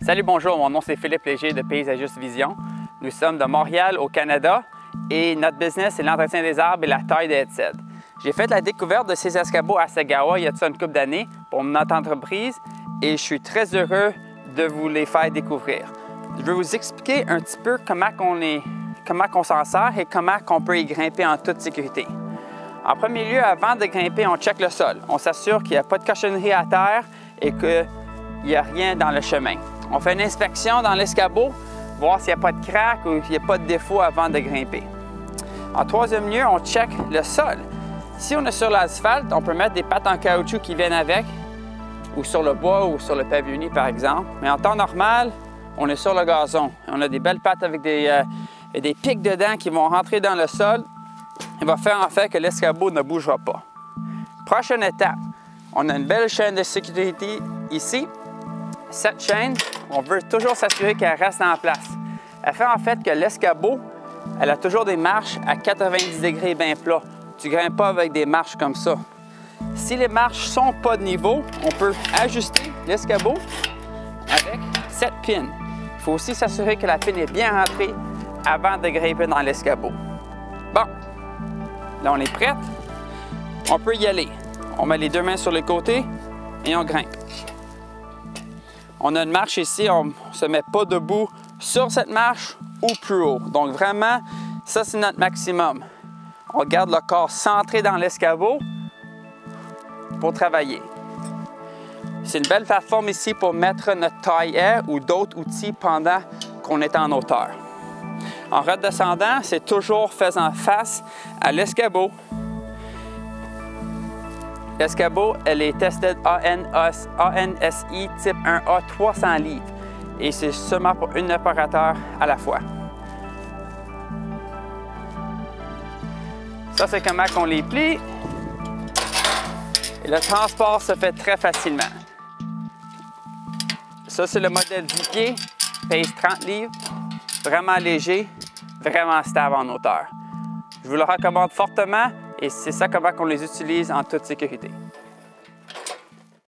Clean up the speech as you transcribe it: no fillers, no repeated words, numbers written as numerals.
Salut, bonjour, mon nom c'est Philippe Léger de Paysagiste Vision. Nous sommes de Montréal au Canada et notre business c'est l'entretien des arbres et la taille des headset. J'ai fait la découverte de ces escabeaux à Sagawa il y a une couple d'années pour notre entreprise et je suis très heureux de vous les faire découvrir. Je vais vous expliquer un petit peu comment on s'en sert et comment on peut y grimper en toute sécurité. En premier lieu, avant de grimper, on check le sol. On s'assure qu'il n'y a pas de cochonnerie à terre et qu'il n'y a rien dans le chemin. On fait une inspection dans l'escabeau, voir s'il n'y a pas de craque ou s'il n'y a pas de défaut avant de grimper. En troisième lieu, on check le sol. Si on est sur l'asphalte, on peut mettre des pattes en caoutchouc qui viennent avec, ou sur le bois ou sur le pavillonnier par exemple. Mais en temps normal, on est sur le gazon. On a des belles pattes avec des pics dedans qui vont rentrer dans le sol et va faire en fait que l'escabeau ne bougera pas. Prochaine étape, on a une belle chaîne de sécurité ici. Cette chaîne, on veut toujours s'assurer qu'elle reste en place. Elle fait en fait que l'escabeau, elle a toujours des marches à 90 degrés bien plat. Tu ne grimpes pas avec des marches comme ça. Si les marches ne sont pas de niveau, on peut ajuster l'escabeau avec cette pin. Il faut aussi s'assurer que la pin est bien rentrée avant de grimper dans l'escabeau. Bon, là on est prêt. On peut y aller. On met les deux mains sur les côtés et on grimpe. On a une marche ici, on ne se met pas debout sur cette marche ou plus haut. Donc vraiment, ça c'est notre maximum. On garde le corps centré dans l'escabeau pour travailler. C'est une belle plateforme ici pour mettre notre taille-haie ou d'autres outils pendant qu'on est en hauteur. En redescendant, c'est toujours faisant face à l'escabeau. L'escabeau, elle est tested ANSI type 1A 300 livres et c'est seulement pour un opérateur à la fois. Ça, c'est comment on les plie et le transport se fait très facilement. Ça, c'est le modèle 10 pieds, pèse 30 livres, vraiment léger, vraiment stable en hauteur. Je vous le recommande fortement et c'est ça comment on les utilise en toute sécurité.